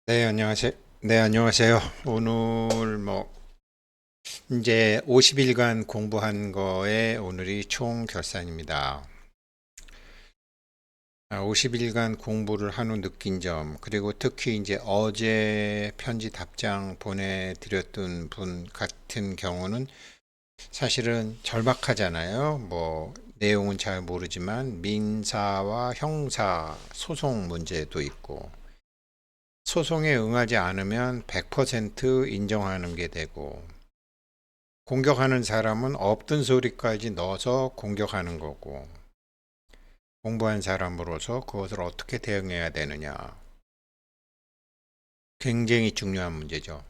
네, 안녕하세요. 네, 안녕하세요. 오늘 이제 50일간 공부한 거에 오늘이 총 결산입니다. 50일간 공부를 한 후 느낀 점, 그리고 특히 이제 어제 편지 답장 보내드렸던 분 같은 경우는 사실은 절박하잖아요. 내용은 잘 모르지만 민사와 형사 소송 문제도 있고, 소송에 응하지 않으면 100% 인정하는 게 되고, 공격하는 사람은 없던 소리까지 넣어서 공격하는 거고, 공부한 사람으로서 그것을 어떻게 대응해야 되느냐. 굉장히 중요한 문제죠.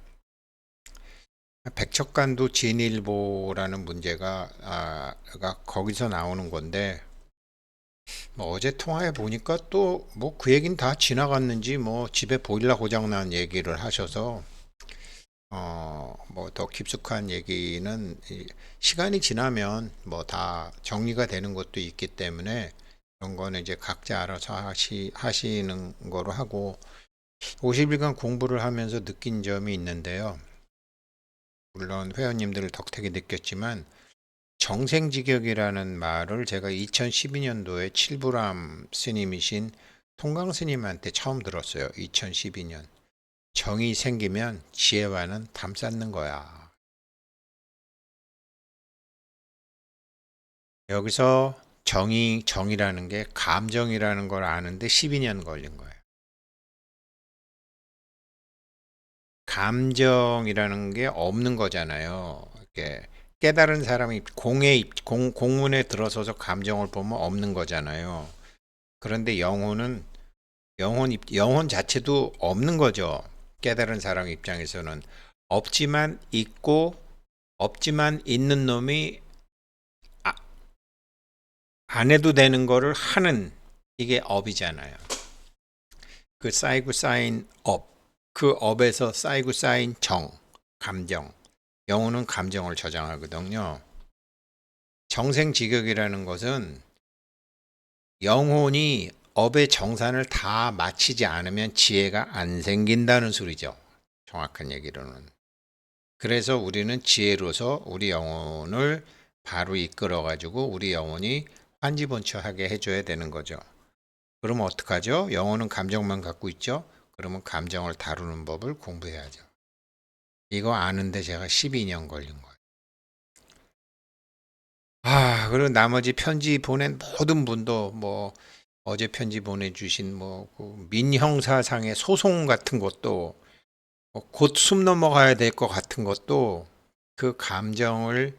백척간도 진일보라는 문제가 거기서 나오는 건데, 어제 통화해 보니까 또 그 얘기는 다 지나갔는지 집에 보일러 고장 난 얘기를 하셔서 더 깊숙한 얘기는 시간이 지나면 다 정리가 되는 것도 있기 때문에 그런 거는 이제 각자 알아서 하시는 거로 하고 50일간 공부를 하면서 느낀 점이 있는데요. 물론 회원님들 덕택이 느꼈지만 정생지격이라는 말을 제가 2012년도에 칠부람 스님이신 통강 스님한테 처음 들었어요. 2012년. 정이 생기면 지혜와는 담쌓는 거야. 여기서 정이라는 게 감정이라는 걸 아는데 12년 걸린 거예요. 감정이라는 게 없는 거잖아요. 이렇게 깨달은 사람이 공문에 들어서서 감정을 보면 없는 거잖아요. 그런데 영혼 자체도 없는 거죠. 깨달은 사람 입장에서는 없지만 있고 없지만 있는 놈이 아- 안 해도 되는 거를 하는 이게 업이잖아요. 그 쌓이고 쌓인 업, 그 업에서 쌓이고 쌓인 감정. 영혼은 감정을 저장하거든요. 정생지격이라는 것은 영혼이 업의 정산을 다 마치지 않으면 지혜가 안 생긴다는 소리죠. 정확한 얘기로는. 그래서 우리는 지혜로서 우리 영혼을 바로 이끌어가지고 우리 영혼이 환지본처하게 해줘야 되는 거죠. 그러면 어떡하죠? 영혼은 감정만 갖고 있죠? 그러면 감정을 다루는 법을 공부해야죠. 이거 아는데 제가 12년 걸린 거예요. 그리고 나머지 편지 보낸 모든 분도 어제 편지 보내주신 그 민형사상의 소송 같은 것도 곧 숨 넘어가야 될 것 같은 것도 그 감정을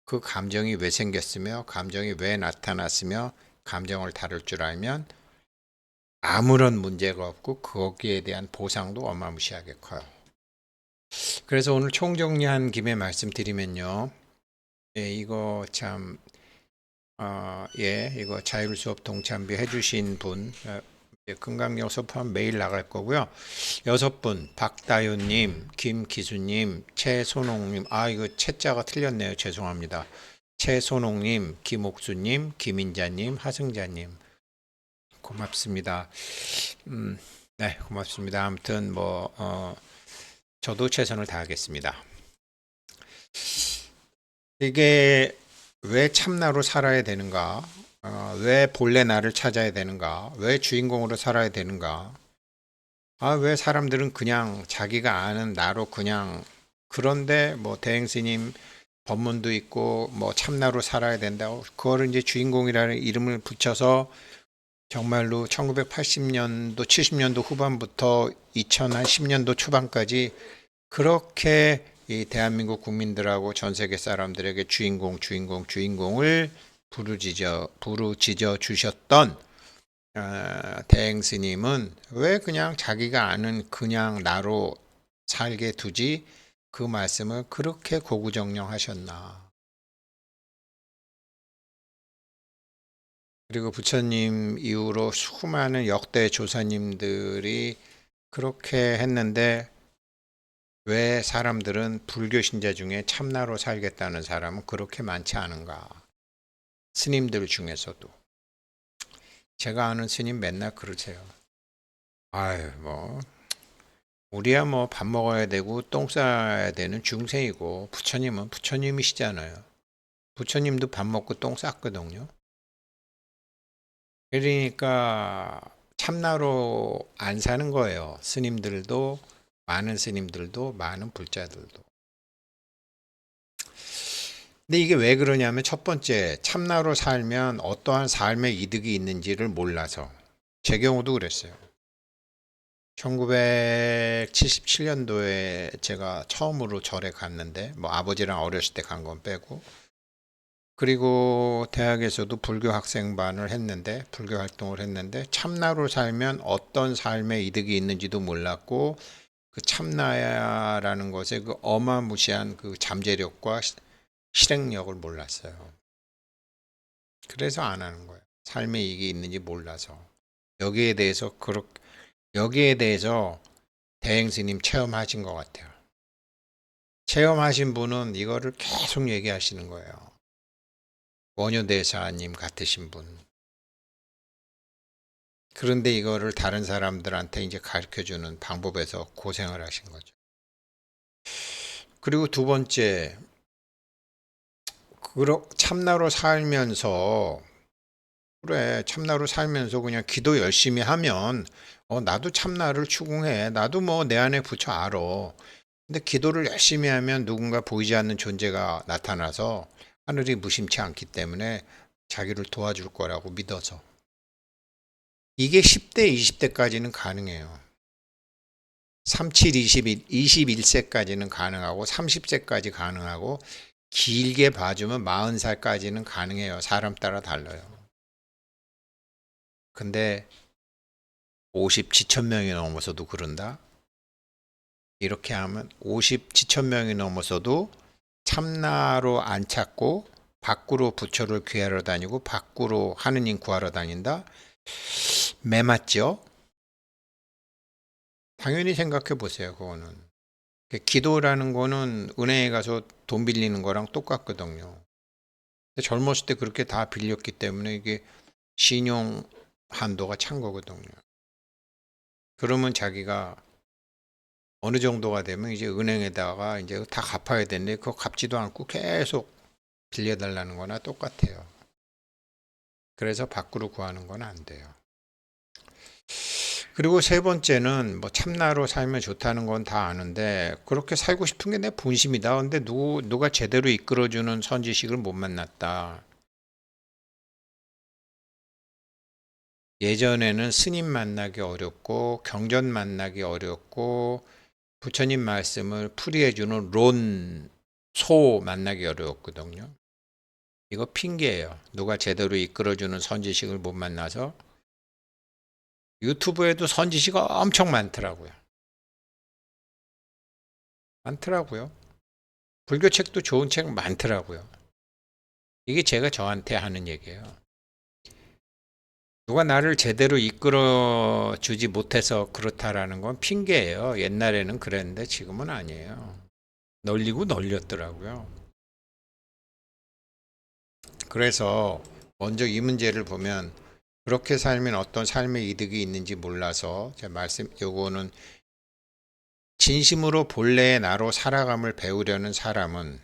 그 감정이 왜 생겼으며 감정이 왜 나타났으며 감정을 다룰 줄 알면 아무런 문제가 없고 거기에 대한 보상도 어마무시하게 커요. 그래서 오늘 총정리한 김에 말씀드리면요. 예, 이거 참, 이거 자율 수업 동참비 해주신 분, 금강역 수업하면 매일 나갈 거고요. 6분, 박다윤님, 김기수님, 최손홍님, 이거 채자가 틀렸네요. 죄송합니다. 최손홍님, 김옥수님, 김인자님, 하승자님, 고맙습니다. 네, 고맙습니다. 아무튼 저도 최선을 다하겠습니다. 이게 왜 참나로 살아야 되는가? 왜 본래 나를 찾아야 되는가? 왜 주인공으로 살아야 되는가? 왜 사람들은 그냥 자기가 아는 나로 그냥 그런데 대행스님 법문도 있고 참나로 살아야 된다고 그거를 이제 주인공이라는 이름을 붙여서 정말로 1980년도, 70년도 후반부터 2010년도 초반까지 그렇게 이 대한민국 국민들하고 전 세계 사람들에게 주인공을 부르짖어 주셨던 대행 스님은 왜 그냥 자기가 아는 그냥 나로 살게 두지 그 말씀을 그렇게 고구정령하셨나. 그리고 부처님 이후로 수많은 역대 조사님들이 그렇게 했는데 왜 사람들은 불교 신자 중에 참나로 살겠다는 사람은 그렇게 많지 않은가? 스님들 중에서도. 제가 아는 스님 맨날 그러세요. 아유, 우리야 뭐 밥 먹어야 되고 똥 싸야 되는 중생이고 부처님은 부처님이시잖아요. 부처님도 밥 먹고 똥 쌌거든요. 그러니까 참나로 안 사는 거예요. 스님들도 많은 스님들도 많은 불자들도. 근데 이게 왜 그러냐면 첫 번째 참나로 살면 어떠한 삶의 이득이 있는지를 몰라서 제 경우도 그랬어요. 1977년도에 제가 처음으로 절에 갔는데 뭐 아버지랑 어렸을 때 간 건 빼고 그리고 대학에서도 불교 학생반을 했는데 불교 활동을 했는데 참나로 살면 어떤 삶의 이득이 있는지도 몰랐고 그 참나야라는 것의 그 어마무시한 그 잠재력과 실행력을 몰랐어요. 그래서 안 하는 거예요. 삶의 이익이 있는지 몰라서. 여기에 대해서 여기에 대해서 대행 스님 체험하신 것 같아요. 체험하신 분은 이거를 계속 얘기하시는 거예요. 원효대사님 같으신 분. 그런데 이거를 다른 사람들한테 이제 가르쳐 주는 방법에서 고생을 하신 거죠. 그리고 두 번째, 참나로 살면서, 그래, 참나로 살면서 그냥 기도 열심히 하면, 나도 참나를 추궁해. 나도 뭐 내 안에 부처 알아. 근데 기도를 열심히 하면 누군가 보이지 않는 존재가 나타나서 하늘이 무심치 않기 때문에 자기를 도와줄 거라고 믿어서. 이게 10대, 20대까지는 가능해요. 37, 21, 21세까지는 가능하고 30세까지 가능하고 길게 봐주면 40살까지는 가능해요. 사람 따라 달라요. 근데 50 지천명이 넘어서도 그런다? 이렇게 하면 50 지천명이 넘어서도 참나로 안 찾고 밖으로 부처를 귀하러 다니고 밖으로 하느님 구하러 다닌다? 매맞죠? 당연히 생각해 보세요, 그거는. 기도라는 거는 은행에 가서 돈 빌리는 거랑 똑같거든요. 젊었을 때 그렇게 다 빌렸기 때문에 이게 신용 한도가 찬 거거든요. 그러면 자기가 어느 정도가 되면 이제 은행에다가 이제 다 갚아야 되는데 그거 갚지도 않고 계속 빌려달라는 거나 똑같아요. 그래서 밖으로 구하는 건 안 돼요. 그리고 세 번째는 뭐 참나로 살면 좋다는 건 다 아는데 그렇게 살고 싶은 게 내 본심이다. 근데 누가 제대로 이끌어주는 선지식을 못 만났다. 예전에는 스님 만나기 어렵고 경전 만나기 어렵고 부처님 말씀을 풀이해주는 소 만나기 어려웠거든요. 이거 핑계예요. 누가 제대로 이끌어주는 선지식을 못 만나서 유튜브에도 선지식가 엄청 많더라고요. 많더라고요. 불교 책도 좋은 책 많더라고요. 이게 제가 저한테 하는 얘기예요. 누가 나를 제대로 이끌어 주지 못해서 그렇다라는 건 핑계예요. 옛날에는 그랬는데 지금은 아니에요. 널리고 널렸더라고요. 그래서 먼저 이 문제를 보면 그렇게 살면 어떤 삶의 이득이 있는지 몰라서 제 말씀 요거는 진심으로 본래의 나로 살아감을 배우려는 사람은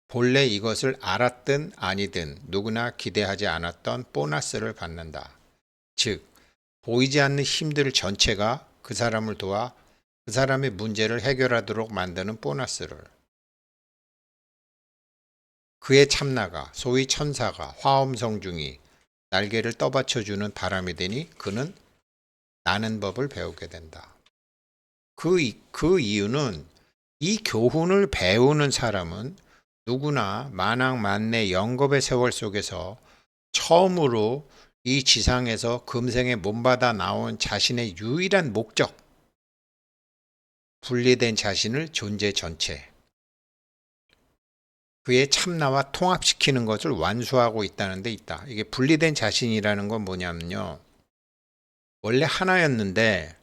본래 이것을 알았든 아니든 누구나 기대하지 않았던 보너스를 받는다. 즉 보이지 않는 힘들 전체가 그 사람을 도와 그 사람의 문제를 해결하도록 만드는 보너스를 그의 참나가 소위 천사가 화엄성중이 날개를 떠받쳐주는 바람이 되니 그는 나는 법을 배우게 된다. 그 이유는 이 교훈을 배우는 사람은 누구나 만왕 만내 영겁의 세월 속에서 처음으로 이 지상에서 금생에 몸받아 나온 자신의 유일한 목적, 분리된 자신을 존재 전체, 그의 참나와 통합시키는 것을 완수하고 있다는 데 있다. 이게 분리된 자신이라는 건 뭐냐면요. 원래 하나였는데,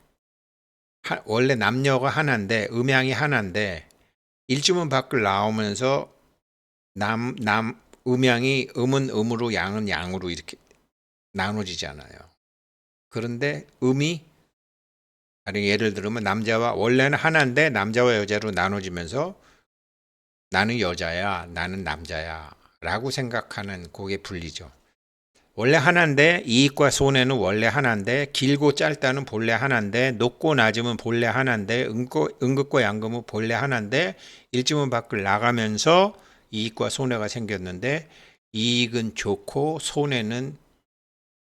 원래 남녀가 하나인데, 음양이 하나인데, 일주문 밖을 나오면서 음양이 음은 음으로 양은 양으로 이렇게 나눠지잖아요. 그런데 음이 아니 예를 들면 남자와 원래는 하나인데 남자와 여자로 나눠지면서 나는 여자야, 나는 남자야 라고 생각하는 그게 분리죠. 원래 하나인데 이익과 손해는 원래 하나인데 길고 짧다는 본래 하나인데 높고 낮으면 본래 하나인데 음극과 양극은 본래 하나인데 일지문 밖을 나가면서 이익과 손해가 생겼는데 이익은 좋고 손해는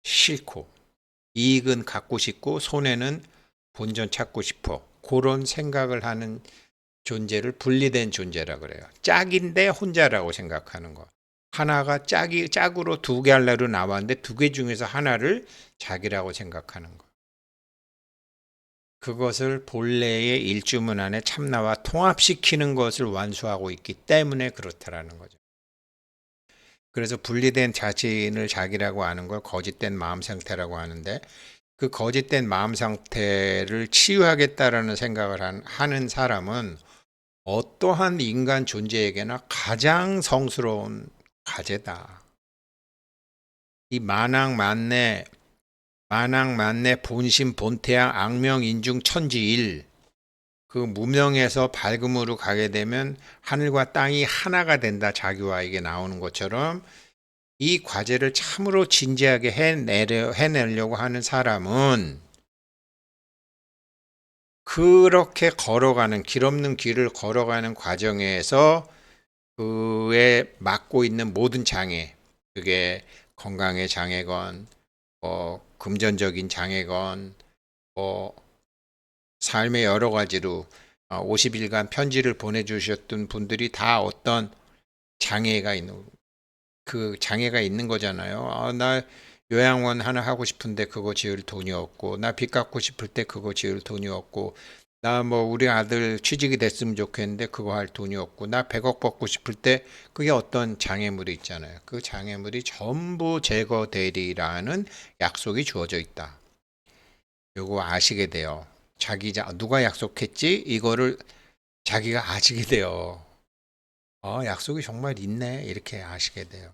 싫고 이익은 갖고 싶고 손해는 본전 찾고 싶어 그런 생각을 하는 존재를 분리된 존재라 그래요. 짝인데 혼자라고 생각하는 거. 하나가 짝으로 두 개 하려고 나왔는데 두 개 중에서 하나를 자기라고 생각하는 거. 그것을 본래의 일주문 안에 참나와 통합시키는 것을 완수하고 있기 때문에 그렇다라는 거죠. 그래서 분리된 자신을 자기라고 하는 걸 거짓된 마음 상태라고 하는데 그 거짓된 마음 상태를 치유하겠다라는 생각을 하는 사람은 어떠한 인간 존재에게나 가장 성스러운 과제다. 이 만왕 만내 본심 본태양 악명 인중 천지일 그 무명에서 밝음으로 가게 되면 하늘과 땅이 하나가 된다 자기와에게 나오는 것처럼 이 과제를 참으로 진지하게 해내려고 하는 사람은 그렇게 걸어가는 길 없는 길을 걸어가는 과정에서 그에 맡고 있는 모든 장애, 그게 건강의 장애건, 금전적인 장애건, 뭐 삶의 여러 가지로 50일간 편지를 보내주셨던 분들이 다 어떤 장애가 있는 그 장애가 있는 거잖아요. 나 요양원 하나 하고 싶은데 그거 지을 돈이 없고, 나 빚 갚고 싶을 때 그거 지을 돈이 없고, 나 뭐 우리 아들 취직이 됐으면 좋겠는데 그거 할 돈이 없고, 나 100억 받고 싶을 때 그게 어떤 장애물이 있잖아요. 그 장애물이 전부 제거되리라는 약속이 주어져 있다. 요거 아시게 돼요. 누가 약속했지? 이거를 자기가 아시게 돼요. 약속이 정말 있네. 이렇게 아시게 돼요.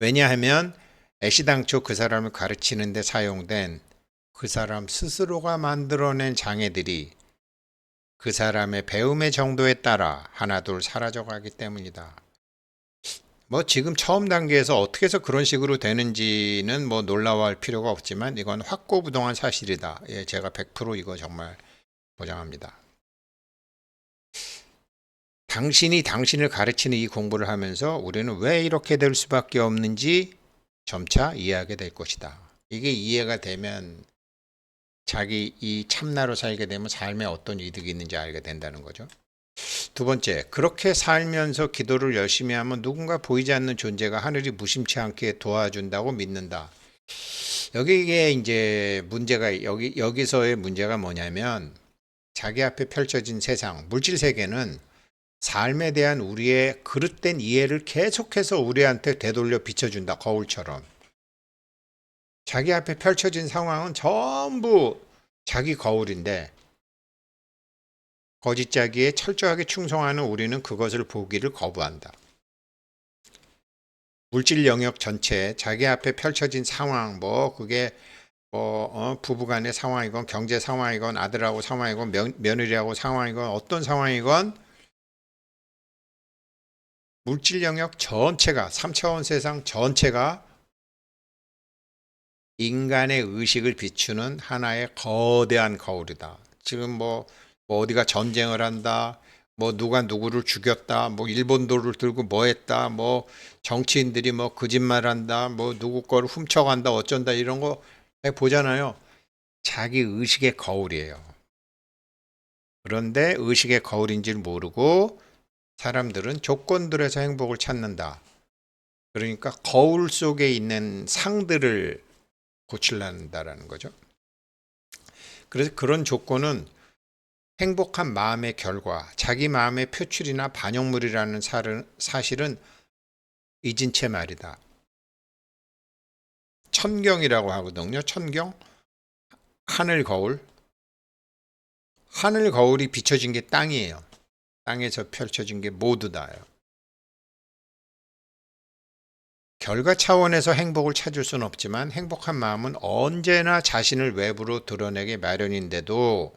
왜냐하면 애시당초 그 사람을 가르치는 데 사용된 그 사람 스스로가 만들어낸 장애들이 그 사람의 배움의 정도에 따라 하나둘 사라져가기 때문이다. 뭐 지금 처음 단계에서 어떻게 해서 그런 식으로 되는지는 뭐 놀라워할 필요가 없지만 이건 확고부동한 사실이다. 예, 제가 100% 이거 정말 보장합니다. 당신이 당신을 가르치는 이 공부를 하면서 우리는 왜 이렇게 될 수밖에 없는지 점차 이해하게 될 것이다. 이게 이해가 되면 자기 이 참나로 살게 되면 삶에 어떤 이득이 있는지 알게 된다는 거죠. 두 번째, 그렇게 살면서 기도를 열심히 하면 누군가 보이지 않는 존재가 하늘이 무심치 않게 도와준다고 믿는다. 여기에 이제 여기서의 문제가 뭐냐면 자기 앞에 펼쳐진 세상, 물질 세계는 삶에 대한 우리의 그릇된 이해를 계속해서 우리한테 되돌려 비춰준다. 거울처럼. 자기 앞에 펼쳐진 상황은 전부 자기 거울인데 거짓자기에 철저하게 충성하는 우리는 그것을 보기를 거부한다. 물질 영역 전체 자기 앞에 펼쳐진 상황 그게 부부간의 상황이건 경제 상황이건 아들하고 상황이건 며느리하고 상황이건 어떤 상황이건 물질 영역 전체가 3차원 세상 전체가 인간의 의식을 비추는 하나의 거대한 거울이다. 지금 뭐 어디가 전쟁을 한다, 뭐 누가 누구를 죽였다, 뭐 일본도를 들고 뭐 했다, 뭐 정치인들이 뭐 거짓말한다, 뭐 누구 거를 훔쳐간다, 어쩐다 이런 거 보잖아요. 자기 의식의 거울이에요. 그런데 의식의 거울인 줄 모르고 사람들은 조건들에서 행복을 찾는다. 그러니까 거울 속에 있는 상들을 고칠란다라는 거죠. 그래서 그런 조건은 행복한 마음의 결과, 자기 마음의 표출이나 반영물이라는 사실은 잊은 채 말이다. 천경이라고 하거든요. 천경, 하늘 거울. 하늘 거울이 비춰진 게 땅이에요. 땅에서 펼쳐진 게 모두 다예요. 결과 차원에서 행복을 찾을 수는 없지만 행복한 마음은 언제나 자신을 외부로 드러내게 마련인데도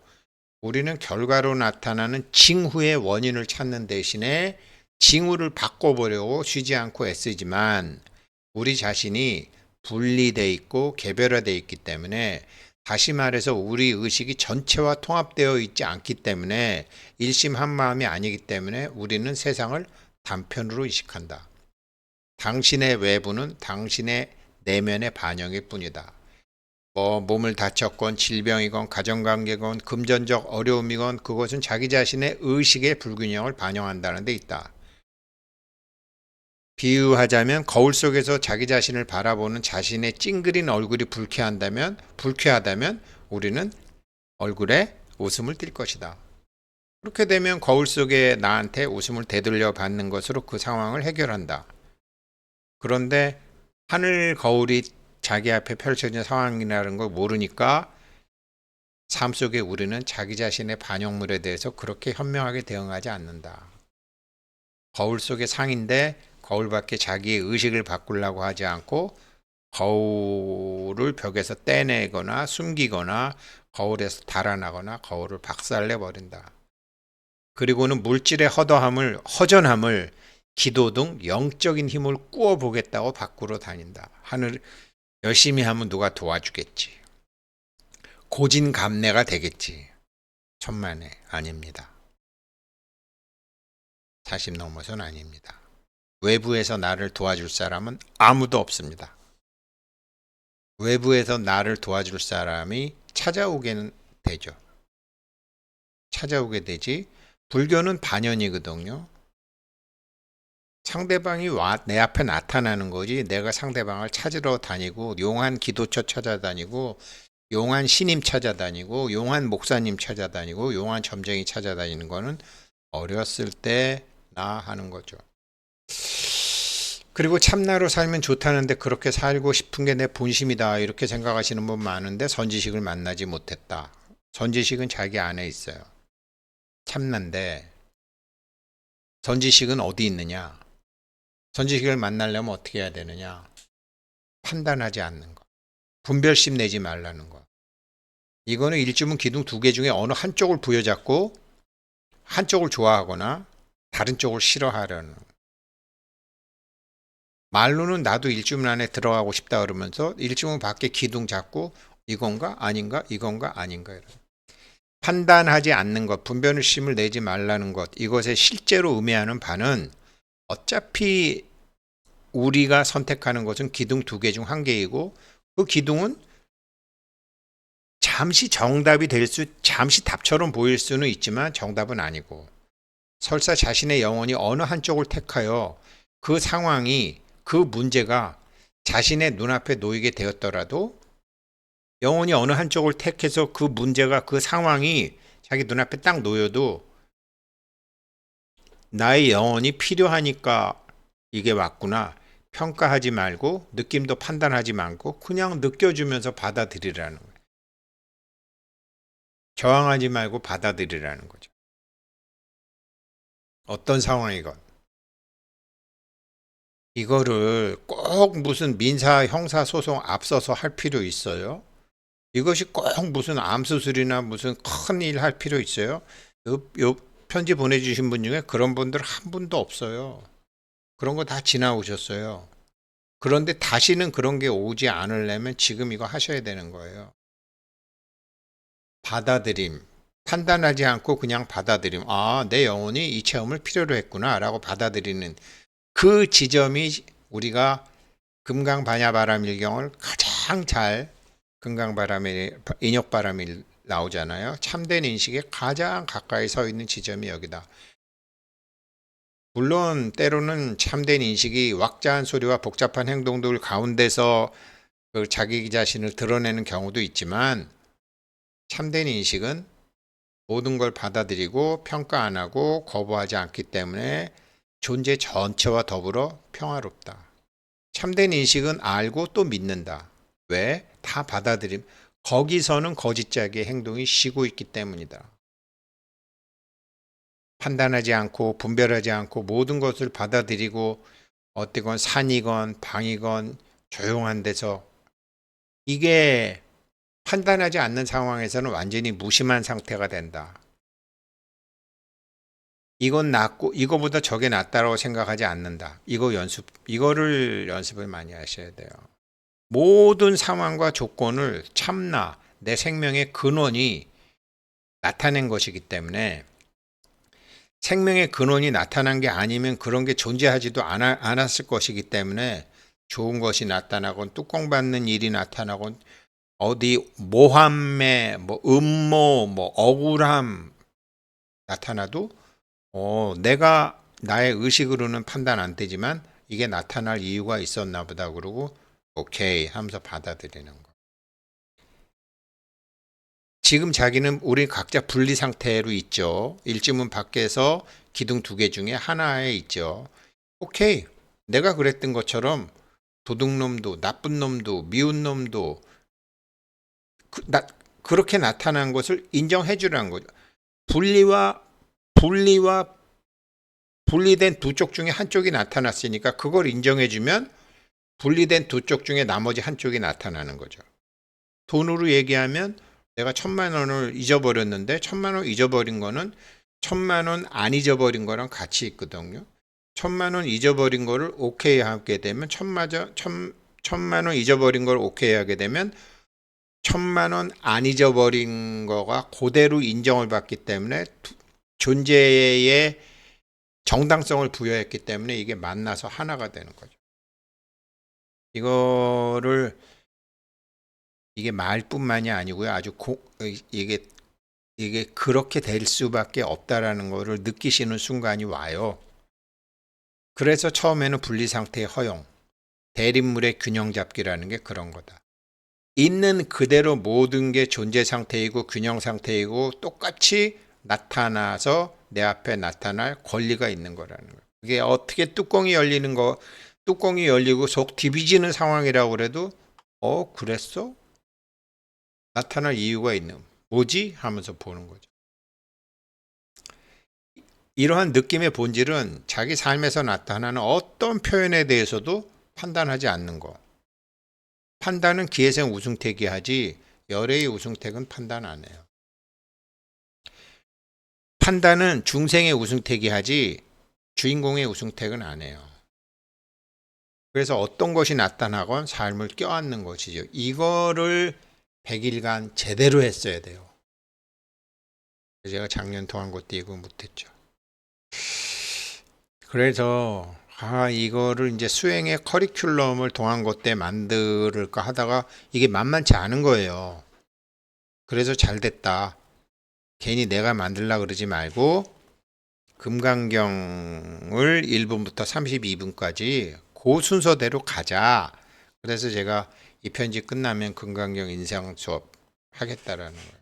우리는 결과로 나타나는 징후의 원인을 찾는 대신에 징후를 바꿔보려고 쉬지 않고 애쓰지만 우리 자신이 분리돼 있고 개별화돼 있기 때문에, 다시 말해서 우리 의식이 전체와 통합되어 있지 않기 때문에, 일심 한 마음이 아니기 때문에 우리는 세상을 단편으로 의식한다. 당신의 외부는 당신의 내면의 반영일 뿐이다. 몸을 다쳤건 질병이건 가정관계건 금전적 어려움이건 그것은 자기 자신의 의식의 불균형을 반영한다는 데 있다. 비유하자면 거울 속에서 자기 자신을 바라보는 자신의 찡그린 얼굴이 불쾌하다면 우리는 얼굴에 웃음을 띌 것이다. 그렇게 되면 거울 속에 나한테 웃음을 되돌려 받는 것으로 그 상황을 해결한다. 그런데 하늘 거울이 자기 앞에 펼쳐진 상황이라는 걸 모르니까 삶 속에 우리는 자기 자신의 반영물에 대해서 그렇게 현명하게 대응하지 않는다. 거울 속의 상인데 거울 밖에 자기의 의식을 바꾸려고 하지 않고 거울을 벽에서 떼내거나 숨기거나 거울에서 달아나거나 거울을 박살내버린다. 그리고는 물질의 허전함을 기도 등 영적인 힘을 꾸어보겠다고 밖으로 다닌다. 열심히 하면 누가 도와주겠지. 고진감래가 되겠지. 천만에 아닙니다. 40 넘어서는 아닙니다. 외부에서 나를 도와줄 사람은 아무도 없습니다. 외부에서 나를 도와줄 사람이 찾아오게 되지. 불교는 반연이거든요. 상대방이 내 앞에 나타나는 거지, 내가 상대방을 찾으러 다니고 용한 기도처 찾아다니고 용한 신임 찾아다니고 용한 목사님 찾아다니고 용한 점쟁이 찾아다니는 거는 어렸을 때 나 하는 거죠. 그리고 참나로 살면 좋다는데 그렇게 살고 싶은 게 내 본심이다 이렇게 생각하시는 분 많은데 선지식을 만나지 못했다. 선지식은 자기 안에 있어요. 참나인데 선지식은 어디 있느냐? 선지식을 만나려면 어떻게 해야 되느냐? 판단하지 않는 것. 분별심 내지 말라는 것. 이거는 일주문 기둥 2개 중에 어느 한쪽을 부여잡고 한쪽을 좋아하거나 다른 쪽을 싫어하려는. 말로는 나도 일주문 안에 들어가고 싶다 그러면서 일주문 밖에 기둥 잡고 이건가 아닌가 이건가 아닌가 이런. 판단하지 않는 것, 분별심을 내지 말라는 것, 이것에 실제로 의미하는 바는 어차피 우리가 선택하는 것은 기둥 2개 중 1개이고 그 기둥은 잠시 잠시 답처럼 보일 수는 있지만 정답은 아니고, 설사 자신의 영혼이 어느 한쪽을 택하여 그 상황이, 그 문제가 자신의 눈앞에 놓이게 되었더라도 영혼이 어느 한쪽을 택해서 그 문제가, 그 상황이 자기 눈앞에 딱 놓여도 나의 영혼이 필요하니까 이게 왔구나 평가하지 말고 느낌도 판단하지 말고 그냥 느껴주면서 받아들이라는 거예요. 저항하지 말고 받아들이라는 거죠. 어떤 상황이건. 이거를 꼭 무슨 민사 형사 소송 앞서서 할 필요 있어요? 이것이 꼭 무슨 암수술이나 무슨 큰일 할 필요 있어요? 요 편지 보내주신 분 중에 그런 분들 한 분도 없어요. 그런 거 다 지나오셨어요. 그런데 다시는 그런 게 오지 않으려면 지금 이거 하셔야 되는 거예요. 받아들임. 판단하지 않고 그냥 받아들임. 내 영혼이 이 체험을 필요로 했구나 라고 받아들이는 그 지점이, 우리가 금강반야바라밀경을 가장 잘, 인욕바람일 나오잖아요. 참된 인식에 가장 가까이 서 있는 지점이 여기다. 물론 때로는 참된 인식이 왁자한 소리와 복잡한 행동들 가운데서 자기 자신을 드러내는 경우도 있지만, 참된 인식은 모든 걸 받아들이고 평가 안 하고 거부하지 않기 때문에 존재 전체와 더불어 평화롭다. 참된 인식은 알고 또 믿는다. 왜? 다 받아들임. 거기서는 거짓짝의 행동이 쉬고 있기 때문이다. 판단하지 않고 분별하지 않고 모든 것을 받아들이고 어디건 산이건 방이건 조용한 데서 이게 판단하지 않는 상황에서는 완전히 무심한 상태가 된다. 이건 낫고 이거보다 저게 낫다라고 생각하지 않는다. 이거를 연습을 많이 하셔야 돼요. 모든 상황과 조건을 참나, 내 생명의 근원이 나타낸 것이기 때문에 생명의 근원이 나타난 게 아니면 그런 게 존재하지도 않았을 것이기 때문에 좋은 것이 나타나건 뚜껑 받는 일이 나타나건 어디 모함매, 뭐 음모, 뭐 억울함 나타나도 내가 나의 의식으로는 판단 안 되지만 이게 나타날 이유가 있었나 보다 그러고 오케이 하면서 받아들이는 거. 지금 자기는 우리 각자 분리 상태로 있죠. 일지문 밖에서 기둥 두 개 중에 하나에 있죠. 오케이. 내가 그랬던 것처럼 도둑놈도 나쁜 놈도 미운 놈도 그렇게 나타난 것을 인정해 주라는 거죠. 분리와 분리된 두 쪽 중에 한쪽이 나타났으니까 그걸 인정해 주면 분리된 두 쪽 중에 나머지 한쪽이 나타나는 거죠. 돈으로 얘기하면 내가 1,000만 원을 잊어버렸는데 1,000만 원 잊어버린 거는 1,000만 원 안 잊어버린 거랑 같이 있거든요. 1,000만 원 잊어버린 거를 오케이 하게 되면 1,000만 원 잊어버린 걸 오케이 하게 되면 1,000만 원 안 잊어버린 거가 그대로 인정을 받기 때문에 존재의 정당성을 부여했기 때문에 이게 만나서 하나가 되는 거죠. 이게 말뿐만이 아니고요. 이게 그렇게 될 수밖에 없다라는 거를 느끼시는 순간이 와요. 그래서 처음에는 분리 상태의 허용, 대립물의 균형 잡기라는 게 그런 거다. 있는 그대로 모든 게 존재 상태이고 균형 상태이고 똑같이 나타나서 내 앞에 나타날 권리가 있는 거라는 거예요. 그게 어떻게 뚜껑이 열리고 속 디비지는 상황이라고 그래도 그랬어? 나타날 이유가 있는 뭐지? 하면서 보는 거죠. 이러한 느낌의 본질은 자기 삶에서 나타나는 어떤 표현에 대해서도 판단하지 않는 거. 판단은 기회생 우승택이 하지 열애의 우승택은 판단 안 해요. 판단은 중생의 우승택이 하지 주인공의 우승택은 안 해요. 그래서 어떤 것이 나타나건 삶을 껴안는 것이죠. 이거를 100일간 제대로 했어야 돼요. 제가 작년 동안 것도 이거 못했죠. 그래서 이거를 이제 수행의 커리큘럼을 동안고 때 만들까 하다가 이게 만만치 않은 거예요. 그래서 잘 됐다. 괜히 내가 만들라 그러지 말고 금강경을 1분부터 32분까지 그 순서대로 가자. 그래서 제가 이 편지 끝나면 금강경 인상 수업 하겠다라는 거예요.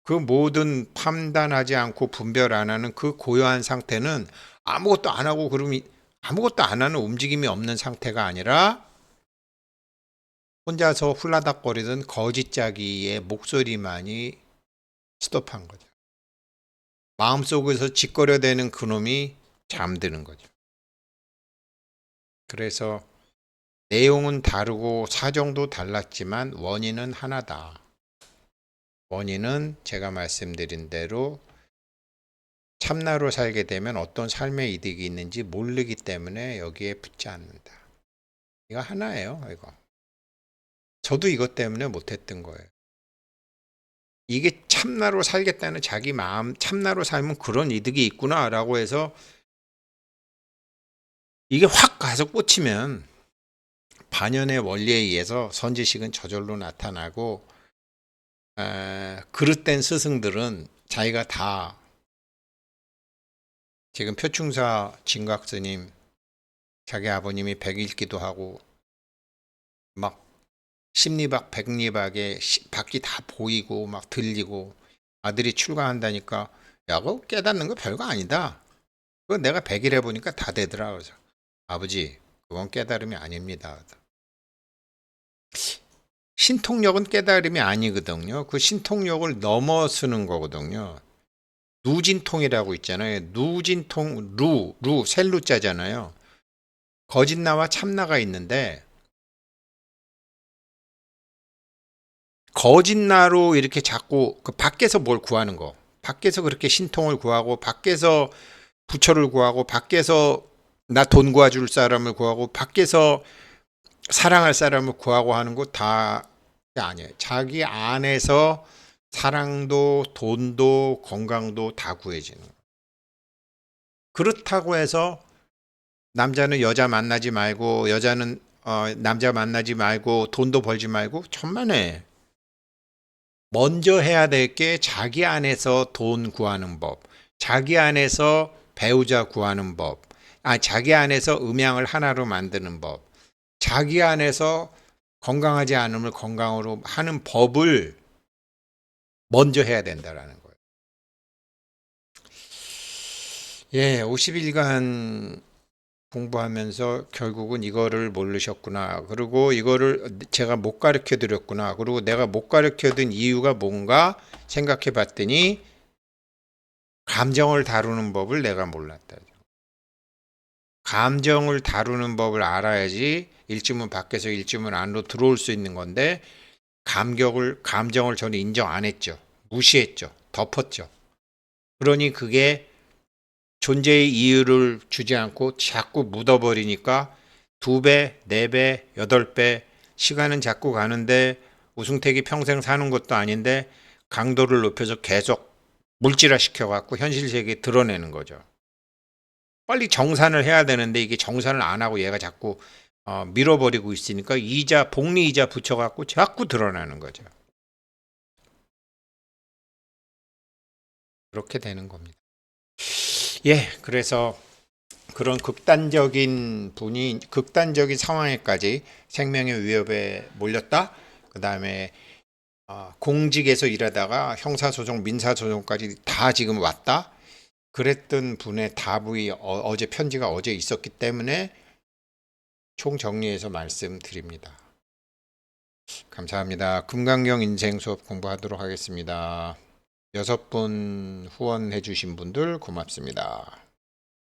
그 모든 판단하지 않고 분별 안 하는 그 고요한 상태는 아무것도 안 하고 그러면 아무것도 안 하는 움직임이 없는 상태가 아니라 혼자서 훌라닥거리던 거짓자기의 목소리만이 스톱한 거죠. 마음속에서 짓거려대는 그놈이 잠드는 거죠. 그래서 내용은 다르고 사정도 달랐지만 원인은 하나다. 원인은 제가 말씀드린 대로 참나로 살게 되면 어떤 삶의 이득이 있는지 모르기 때문에 여기에 붙지 않는다. 이거 하나예요, 이거. 저도 이것 때문에 못했던 거예요. 이게 참나로 살겠다는 자기 마음, 참나로 살면 그런 이득이 있구나라고 해서 이게 확 가서 꽂히면 반연의 원리에 의해서 선지식은 저절로 나타나고 그릇된 스승들은 자기가 다 지금 표충사 진각스님 자기 아버님이 백일기도 하고 막 십리박 백리박에 밖이 다 보이고 막 들리고 아들이 출가한다니까 야 그거 깨닫는 거 별거 아니다. 그거 내가 100일 해보니까 다 되더라. 그래서 아버지 그건 깨달음이 아닙니다. 신통력은 깨달음이 아니거든요. 그 신통력을 넘어서는 거거든요. 누진통이라고 있잖아요. 누진통 루 셀루자잖아요. 거짓나와 참나가 있는데 거짓나로 이렇게 자꾸 그 밖에서 뭘 구하는 거, 밖에서 그렇게 신통을 구하고 밖에서 부처를 구하고 밖에서 나 돈 구해줄 사람을 구하고 밖에서 사랑할 사람을 구하고 하는 거 다 아니에요. 자기 안에서 사랑도 돈도 건강도 다 구해지는 거예요. 그렇다고 해서 남자는 여자 만나지 말고 여자는 남자 만나지 말고 돈도 벌지 말고 천만에 먼저 해야 될 게 자기 안에서 돈 구하는 법, 자기 안에서 배우자 구하는 법, 자기 안에서 음양을 하나로 만드는 법, 자기 안에서 건강하지 않음을 건강으로 하는 법을 먼저 해야 된다라는 거예요. 예, 50일간 공부하면서 결국은 이거를 모르셨구나. 그리고 이거를 제가 못 가르쳐 드렸구나. 그리고 내가 못 가르쳐 준 이유가 뭔가 생각해 봤더니 감정을 다루는 법을 내가 몰랐다. 감정을 다루는 법을 알아야지 일주문 밖에서 일주문 안으로 들어올 수 있는 건데 감정을 저는 인정 안 했죠. 무시했죠. 덮었죠. 그러니 그게 존재의 이유를 주지 않고 자꾸 묻어버리니까 2배, 4배, 8배 시간은 자꾸 가는데 우승택이 평생 사는 것도 아닌데 강도를 높여서 계속 물질화 시켜갖고 현실 세계에 드러내는 거죠. 빨리 정산을 해야 되는데 이게 정산을 안 하고 얘가 자꾸 밀어버리고 있으니까 이자, 복리 이자 붙여갖고 자꾸 드러나는 거죠. 그렇게 되는 겁니다. 예, 그래서 그런 극단적인 상황에까지 생명의 위협에 몰렸다. 그 다음에 공직에서 일하다가 형사소송, 민사소송까지 다 지금 왔다. 그랬던 분의 답이 어제 편지가 어제 있었기 때문에 총정리해서 말씀드립니다. 감사합니다. 금강경 인생 수업 공부하도록 하겠습니다. 6분 후원해 주신 분들 고맙습니다.